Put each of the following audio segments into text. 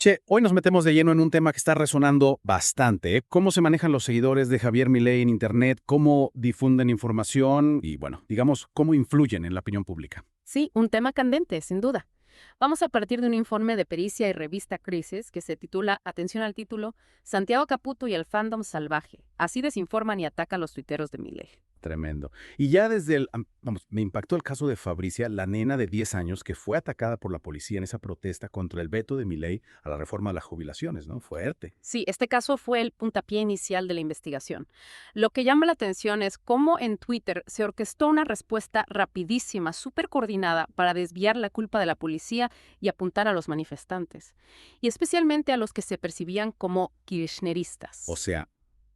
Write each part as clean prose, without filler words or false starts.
Che, hoy nos metemos de lleno en un tema que está resonando bastante, ¿eh? ¿Cómo se manejan los seguidores de Javier Milei en Internet? ¿Cómo difunden información? Y bueno, digamos, ¿cómo influyen en la opinión pública? Sí, un tema candente, sin duda. Vamos a partir de un informe de pericia y revista Crisis que se titula, atención al título, Santiago Caputo y el fandom salvaje. Así desinforman y atacan los tuiteros de Milei. Tremendo. Y ya desde vamos, me impactó el caso de Fabricia, la nena de 10 años que fue atacada por la policía en esa protesta contra el veto de Milei a la reforma de las jubilaciones, ¿no? Fuerte. Sí, este caso fue el puntapié inicial de la investigación. Lo que llama la atención es cómo en Twitter se orquestó una respuesta rapidísima, súper coordinada, para desviar la culpa de la policía y apuntar a los manifestantes, y especialmente a los que se percibían como O kirchneristas. sea,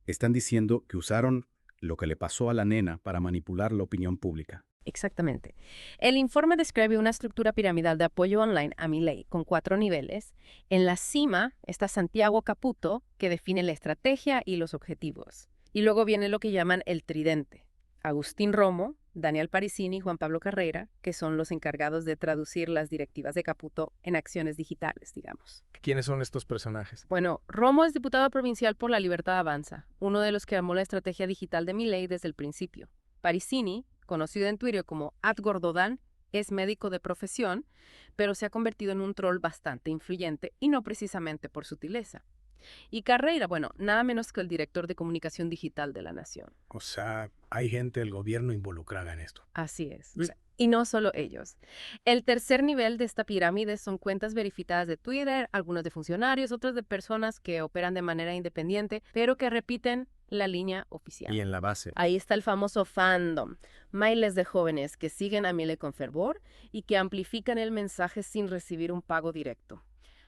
están diciendo que usaron lo que le pasó a la nena para manipular la opinión pública. Exactamente. El informe describe una estructura piramidal de apoyo online a Milei con 4 niveles. En la cima está Santiago Caputo, que define la estrategia y los objetivos. Y luego viene lo que llaman el tridente. Agustín Romo, Daniel Parisini y Juan Pablo Carreira, que son los encargados de traducir las directivas de Caputo en acciones digitales, digamos. ¿Quiénes son estos personajes? Bueno, Romo es diputado provincial por La Libertad Avanza, uno de los que armó la estrategia digital de Milei desde el principio. Parisini, conocido en Twitter como @Gordodán, es médico de profesión, pero se ha convertido en un troll bastante influyente y no precisamente por sutileza. Y Carreira, bueno, nada menos que el director de comunicación digital de la Nación. O sea, hay gente del gobierno involucrada en esto. Así es. Mm. Y no solo ellos. El tercer nivel de esta pirámide son cuentas verificadas de Twitter, algunas de funcionarios, otras de personas que operan de manera independiente, pero que repiten la línea oficial. Y en la base. Ahí está el famoso fandom, miles de jóvenes que siguen a Milei con fervor y que amplifican el mensaje sin recibir un pago directo.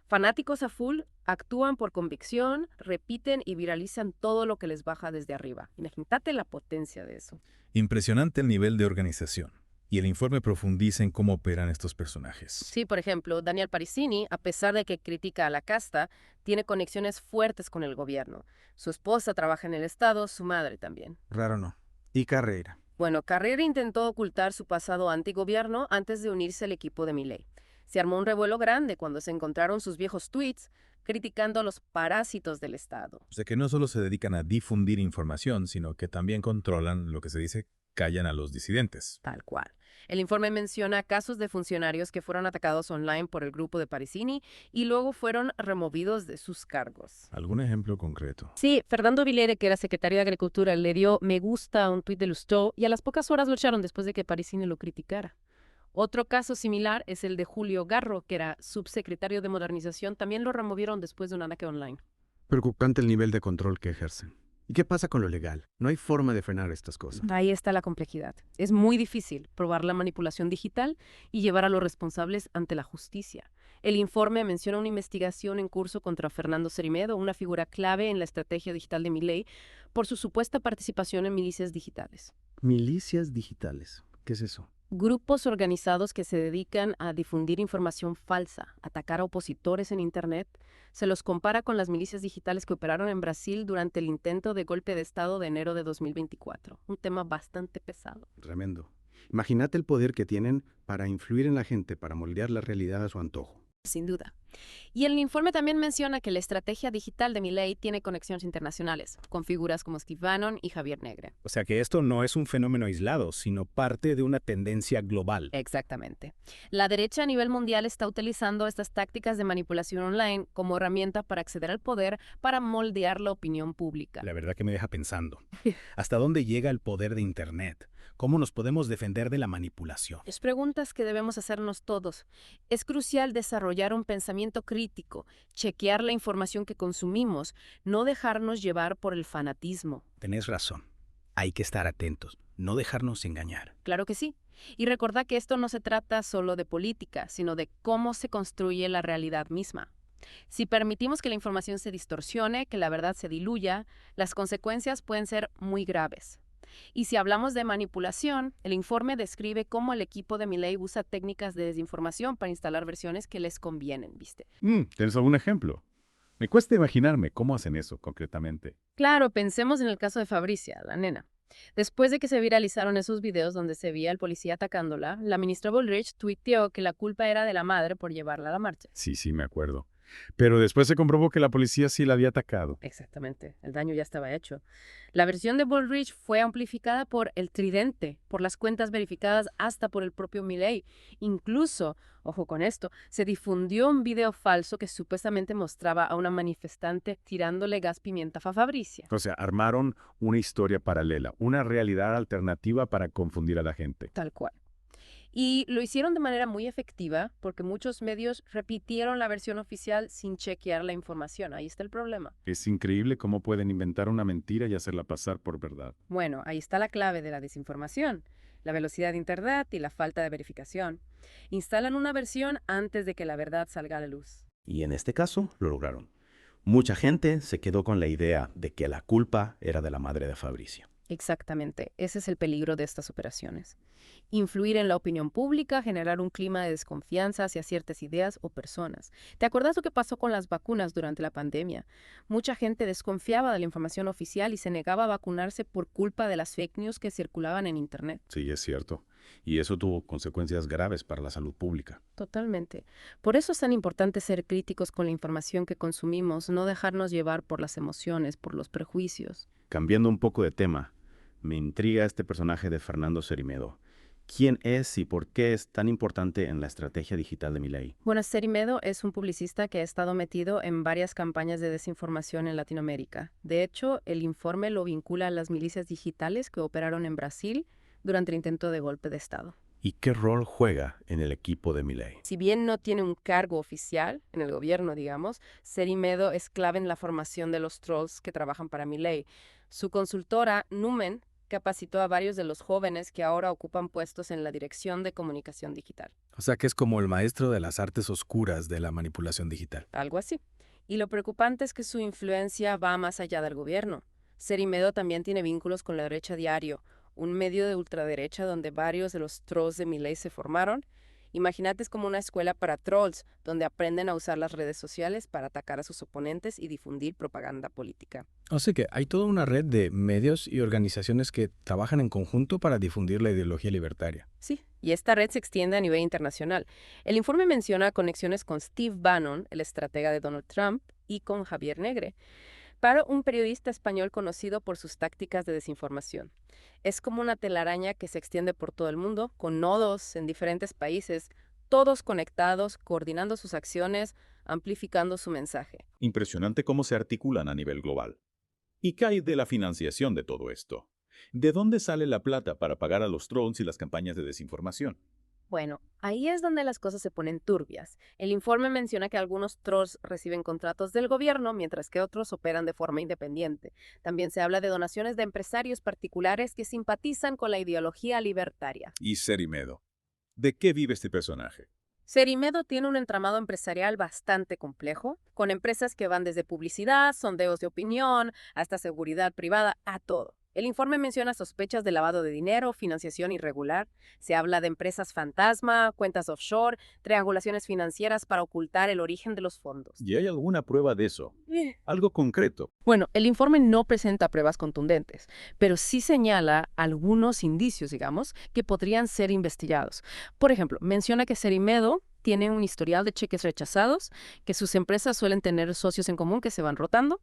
Fanáticos a full actúan por convicción, repiten y viralizan todo lo que les baja desde arriba. Imagínate la potencia de eso. Impresionante el nivel de organización. Y el informe profundiza en cómo operan estos personajes. Sí, por ejemplo, Daniel Parisini, a pesar de que critica a la casta, tiene conexiones fuertes con el gobierno. Su esposa trabaja en el Estado, su madre también. Raro no. Y Carrera. Bueno, Carrera intentó ocultar su pasado antigobierno antes de unirse al equipo de Milei. Se armó un revuelo grande cuando se encontraron sus viejos tweets criticando a los parásitos del Estado. O sea que no solo se dedican a difundir información, sino que también controlan lo que se dice, callan a los disidentes. Tal cual. El informe menciona casos de funcionarios que fueron atacados online por el grupo de Parisini y luego fueron removidos de sus cargos. ¿Algún ejemplo concreto? Sí, Fernando Vilere, que era secretario de Agricultura, le dio me gusta a un tuit de Lustó y a las pocas horas lo echaron después de que Parisini lo criticara. Otro caso similar es el de Julio Garro, que era subsecretario de Modernización. También lo removieron después de un ataque online. Preocupante el nivel de control que ejercen. ¿Y qué pasa con lo legal? No hay forma de frenar estas cosas. Ahí está la complejidad. Es muy difícil probar la manipulación digital y llevar a los responsables ante la justicia. El informe menciona una investigación en curso contra Fernando Cerimedo, una figura clave en la estrategia digital de Milei, por su supuesta participación en milicias digitales. Milicias digitales. ¿Qué es eso? Grupos organizados que se dedican a difundir información falsa, atacar a opositores en Internet. Se los compara con las milicias digitales que operaron en Brasil durante el intento de golpe de Estado de enero de 2024. Un tema bastante pesado. Tremendo. Imagínate el poder que tienen para influir en la gente, para moldear la realidad a su antojo. Sin duda. Y el informe también menciona que la estrategia digital de Milei tiene conexiones internacionales, con figuras como Steve Bannon y Javier Negre. O sea que esto no es un fenómeno aislado, sino parte de una tendencia global. Exactamente. La derecha a nivel mundial está utilizando estas tácticas de manipulación online como herramienta para acceder al poder, para moldear la opinión pública. La verdad que me deja pensando. ¿Hasta dónde llega el poder de Internet? ¿Cómo nos podemos defender de la manipulación? Es preguntas que debemos hacernos todos. Es crucial desarrollar un pensamiento crítico, chequear la información que consumimos, no dejarnos llevar por el fanatismo. Tenés razón. Hay que estar atentos, no dejarnos engañar. Claro que sí. Y recordad que esto no se trata solo de política, sino de cómo se construye la realidad misma. Si permitimos que la información se distorsione, que la verdad se diluya, las consecuencias pueden ser muy graves. Y si hablamos de manipulación, el informe describe cómo el equipo de Milei usa técnicas de desinformación para instalar versiones que les convienen, ¿viste? ¿Tienes algún ejemplo? Me cuesta imaginarme cómo hacen eso concretamente. Claro, pensemos en el caso de Fabricia, la nena. Después de que se viralizaron esos videos donde se veía al policía atacándola, la ministra Bullrich tuiteó que la culpa era de la madre por llevarla a la marcha. Sí, me acuerdo. Pero después se comprobó que la policía sí la había atacado. Exactamente, el daño ya estaba hecho. La versión de Bullrich fue amplificada por el Tridente, por las cuentas verificadas hasta por el propio Milei. Incluso, ojo con esto, se difundió un video falso que supuestamente mostraba a una manifestante tirándole gas pimienta a Fabrizia. O sea, armaron una historia paralela, una realidad alternativa para confundir a la gente. Tal cual. Y lo hicieron de manera muy efectiva porque muchos medios repitieron la versión oficial sin chequear la información. Ahí está el problema. Es increíble cómo pueden inventar una mentira y hacerla pasar por verdad. Bueno, ahí está la clave de la desinformación, la velocidad de Internet y la falta de verificación. Instalan una versión antes de que la verdad salga a la luz. Y en este caso lo lograron. Mucha gente se quedó con la idea de que la culpa era de la madre de Fabrizio. Exactamente, ese es el peligro de estas operaciones. Influir en la opinión pública, generar un clima de desconfianza hacia ciertas ideas o personas. ¿Te acuerdas lo que pasó con las vacunas durante la pandemia? Mucha gente desconfiaba de la información oficial y se negaba a vacunarse por culpa de las fake news que circulaban en Internet. Sí, es cierto. Y eso tuvo consecuencias graves para la salud pública. Totalmente. Por eso es tan importante ser críticos con la información que consumimos, no dejarnos llevar por las emociones, por los prejuicios. Cambiando un poco de tema, me intriga este personaje de Fernando Cerimedo. ¿Quién es y por qué es tan importante en la estrategia digital de Milei? Bueno, Cerimedo es un publicista que ha estado metido en varias campañas de desinformación en Latinoamérica. De hecho, el informe lo vincula a las milicias digitales que operaron en Brasil durante el intento de golpe de Estado. ¿Y qué rol juega en el equipo de Milei? Si bien no tiene un cargo oficial en el gobierno, digamos, Cerimedo es clave en la formación de los trolls que trabajan para Milei. Su consultora, Numen, capacitó a varios de los jóvenes que ahora ocupan puestos en la dirección de comunicación digital. O sea que es como el maestro de las artes oscuras de la manipulación digital. Algo así. Y lo preocupante es que su influencia va más allá del gobierno. Cerimedo también tiene vínculos con La Derecha Diario, un medio de ultraderecha donde varios de los trolls de Milei se formaron. Imagínate, es como una escuela para trolls, donde aprenden a usar las redes sociales para atacar a sus oponentes y difundir propaganda política. O sea que hay toda una red de medios y organizaciones que trabajan en conjunto para difundir la ideología libertaria. Sí, y esta red se extiende a nivel internacional. El informe menciona conexiones con Steve Bannon, el estratega de Donald Trump, y con Javier Negre, para un periodista español conocido por sus tácticas de desinformación. Es como una telaraña que se extiende por todo el mundo, con nodos en diferentes países, todos conectados, coordinando sus acciones, amplificando su mensaje. Impresionante cómo se articulan a nivel global. ¿Y qué hay de la financiación de todo esto? ¿De dónde sale la plata para pagar a los trolls y las campañas de desinformación? Bueno, ahí es donde las cosas se ponen turbias. El informe menciona que algunos trolls reciben contratos del gobierno, mientras que otros operan de forma independiente. También se habla de donaciones de empresarios particulares que simpatizan con la ideología libertaria. Y Cerimedo. ¿De qué vive este personaje? Cerimedo tiene un entramado empresarial bastante complejo, con empresas que van desde publicidad, sondeos de opinión, hasta seguridad privada, a todo. El informe menciona sospechas de lavado de dinero, financiación irregular. Se habla de empresas fantasma, cuentas offshore, triangulaciones financieras para ocultar el origen de los fondos. ¿Y hay alguna prueba de eso? Algo concreto. Bueno, el informe no presenta pruebas contundentes, pero sí señala algunos indicios, digamos, que podrían ser investigados. Por ejemplo, menciona que Cerimedo tiene un historial de cheques rechazados, que sus empresas suelen tener socios en común que se van rotando.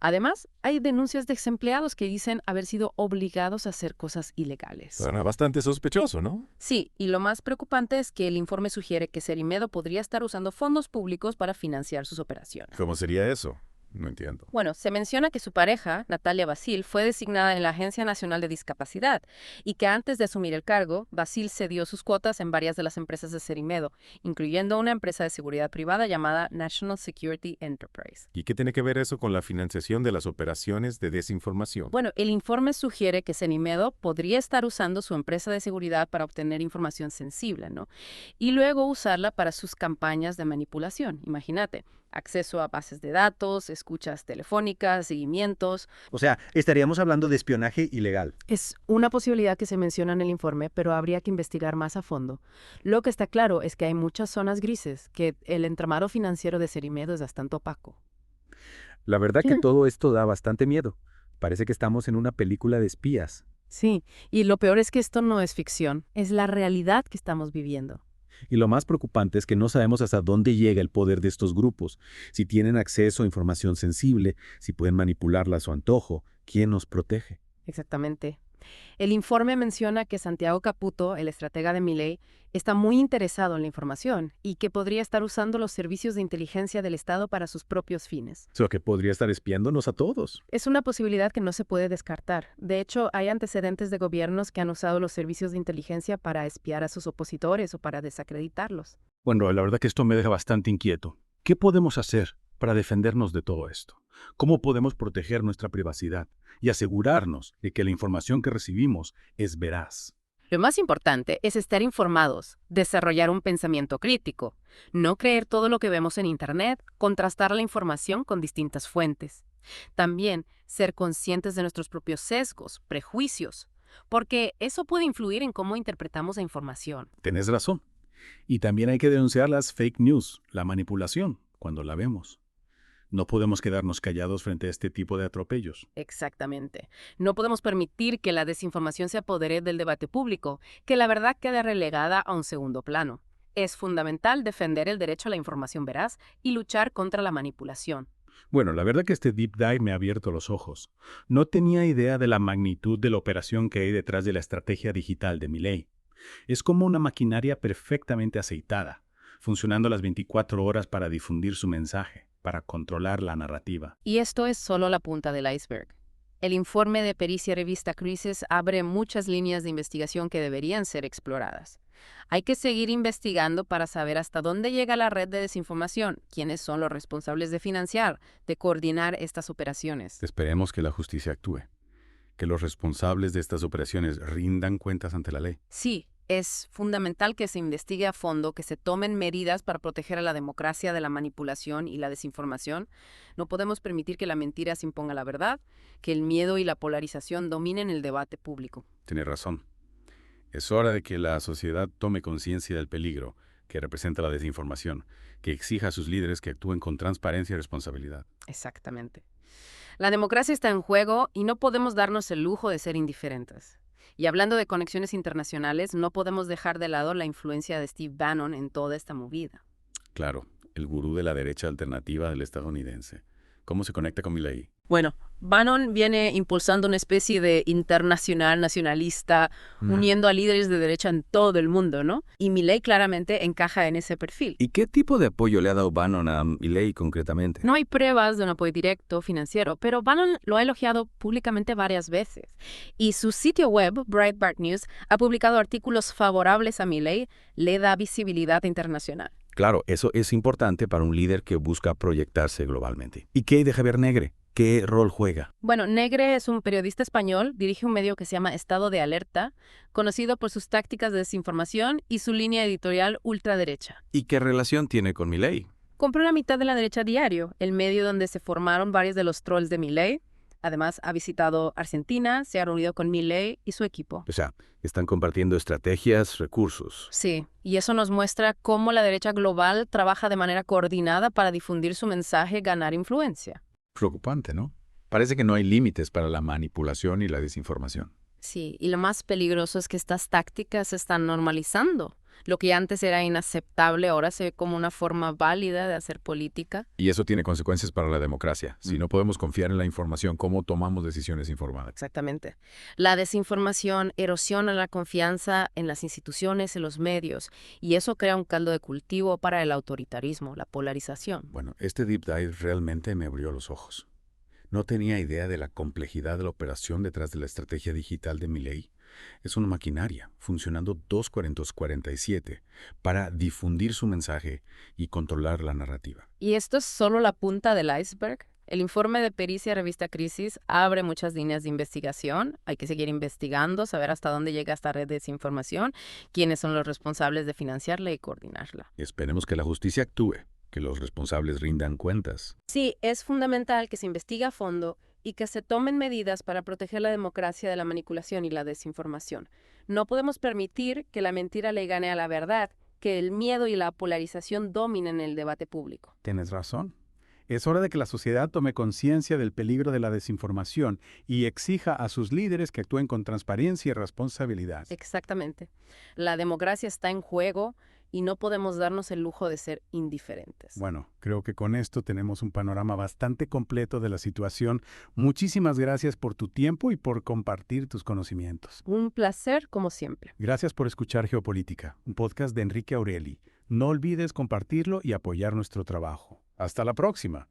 Además, hay denuncias de exempleados que dicen haber sido obligados a hacer cosas ilegales. Suena bastante sospechoso, ¿no? Sí, y lo más preocupante es que el informe sugiere que Cerimedo podría estar usando fondos públicos para financiar sus operaciones. ¿Cómo sería eso? No entiendo. Bueno, se menciona que su pareja, Natalia Basil, fue designada en la Agencia Nacional de Discapacidad y que antes de asumir el cargo, Basil cedió sus cuotas en varias de las empresas de Cerimedo, incluyendo una empresa de seguridad privada llamada National Security Enterprise. ¿Y qué tiene que ver eso con la financiación de las operaciones de desinformación? Bueno, el informe sugiere que Cerimedo podría estar usando su empresa de seguridad para obtener información sensible, ¿no? Y luego usarla para sus campañas de manipulación. Imagínate, acceso a bases de datos, escuchas telefónicas, seguimientos. O sea, estaríamos hablando de espionaje ilegal. Es una posibilidad que se menciona en el informe, pero habría que investigar más a fondo. Lo que está claro es que hay muchas zonas grises, que el entramado financiero de Cerimedo es bastante opaco. La verdad que todo esto da bastante miedo. Parece que estamos en una película de espías. Sí, y lo peor es que esto no es ficción, es la realidad que estamos viviendo. Y lo más preocupante es que no sabemos hasta dónde llega el poder de estos grupos, si tienen acceso a información sensible, si pueden manipularla a su antojo, ¿quién nos protege? Exactamente. El informe menciona que Santiago Caputo, el estratega de Milei, está muy interesado en la información y que podría estar usando los servicios de inteligencia del Estado para sus propios fines. O que podría estar espiándonos a todos. Es una posibilidad que no se puede descartar. De hecho, hay antecedentes de gobiernos que han usado los servicios de inteligencia para espiar a sus opositores o para desacreditarlos. Bueno, la verdad que esto me deja bastante inquieto. ¿Qué podemos hacer para defendernos de todo esto? ¿Cómo podemos proteger nuestra privacidad y asegurarnos de que la información que recibimos es veraz? Lo más importante es estar informados, desarrollar un pensamiento crítico, no creer todo lo que vemos en Internet, contrastar la información con distintas fuentes. También ser conscientes de nuestros propios sesgos, prejuicios, porque eso puede influir en cómo interpretamos la información. Tenés razón. Y también hay que denunciar las fake news, la manipulación, cuando la vemos. No podemos quedarnos callados frente a este tipo de atropellos. Exactamente. No podemos permitir que la desinformación se apodere del debate público, que la verdad quede relegada a un segundo plano. Es fundamental defender el derecho a la información veraz y luchar contra la manipulación. Bueno, la verdad que este deep dive me ha abierto los ojos. No tenía idea de la magnitud de la operación que hay detrás de la estrategia digital de Milei. Es como una maquinaria perfectamente aceitada, funcionando las 24 horas para difundir su mensaje, para controlar la narrativa. Y esto es solo la punta del iceberg. El informe de pericia revista Crisis abre muchas líneas de investigación que deberían ser exploradas. Hay que seguir investigando para saber hasta dónde llega la red de desinformación, quiénes son los responsables de financiar, de coordinar estas operaciones. Esperemos que la justicia actúe, que los responsables de estas operaciones rindan cuentas ante la ley. Sí, es fundamental que se investigue a fondo, que se tomen medidas para proteger a la democracia de la manipulación y la desinformación. No podemos permitir que la mentira se imponga a la verdad, que el miedo y la polarización dominen el debate público. Tiene razón. Es hora de que la sociedad tome conciencia del peligro que representa la desinformación, que exija a sus líderes que actúen con transparencia y responsabilidad. Exactamente. La democracia está en juego y no podemos darnos el lujo de ser indiferentes. Y hablando de conexiones internacionales, no podemos dejar de lado la influencia de Steve Bannon en toda esta movida. Claro, el gurú de la derecha alternativa del estadounidense. ¿Cómo se conecta con Milei? Bueno, Bannon viene impulsando una especie de internacional nacionalista, uniendo a líderes de derecha en todo el mundo, ¿no? Y Milei claramente encaja en ese perfil. ¿Y qué tipo de apoyo le ha dado Bannon a Milei concretamente? No hay pruebas de un apoyo directo financiero, pero Bannon lo ha elogiado públicamente varias veces. Y su sitio web, Breitbart News, ha publicado artículos favorables a Milei, le da visibilidad internacional. Claro, eso es importante para un líder que busca proyectarse globalmente. ¿Y qué hay de Javier Negre? ¿Qué rol juega? Bueno, Negre es un periodista español, dirige un medio que se llama Estado de Alerta, conocido por sus tácticas de desinformación y su línea editorial ultraderecha. ¿Y qué relación tiene con Milei? Compró la mitad de La Derecha Diario, el medio donde se formaron varios de los trolls de Milei. Además, ha visitado Argentina, se ha reunido con Milei y su equipo. O sea, están compartiendo estrategias, recursos. Sí, y eso nos muestra cómo la derecha global trabaja de manera coordinada para difundir su mensaje y ganar influencia. Preocupante, ¿no? Parece que no hay límites para la manipulación y la desinformación. Sí, y lo más peligroso es que estas tácticas se están normalizando. Lo que antes era inaceptable ahora se ve como una forma válida de hacer política. Y eso tiene consecuencias para la democracia. Si no podemos confiar en la información, ¿cómo tomamos decisiones informadas? Exactamente. La desinformación erosiona la confianza en las instituciones, en los medios, y eso crea un caldo de cultivo para el autoritarismo, la polarización. Bueno, este deep dive realmente me abrió los ojos. No tenía idea de la complejidad de la operación detrás de la estrategia digital de Milei. Es una maquinaria funcionando 24/47 para difundir su mensaje y controlar la narrativa. Y esto es solo la punta del iceberg. El informe de pericia revista Crisis abre muchas líneas de investigación. Hay que seguir investigando, saber hasta dónde llega esta red de desinformación, quiénes son los responsables de financiarla y coordinarla. Esperemos que la justicia actúe, que los responsables rindan cuentas. Sí, es fundamental que se investigue a fondo y que se tomen medidas para proteger la democracia de la manipulación y la desinformación. No podemos permitir que la mentira le gane a la verdad, que el miedo y la polarización dominen el debate público. Tienes razón. Es hora de que la sociedad tome conciencia del peligro de la desinformación y exija a sus líderes que actúen con transparencia y responsabilidad. Exactamente. La democracia está en juego y no podemos darnos el lujo de ser indiferentes. Bueno, creo que con esto tenemos un panorama bastante completo de la situación. Muchísimas gracias por tu tiempo y por compartir tus conocimientos. Un placer, como siempre. Gracias por escuchar Geopolítica, un podcast de Enrique Aureli. No olvides compartirlo y apoyar nuestro trabajo. Hasta la próxima.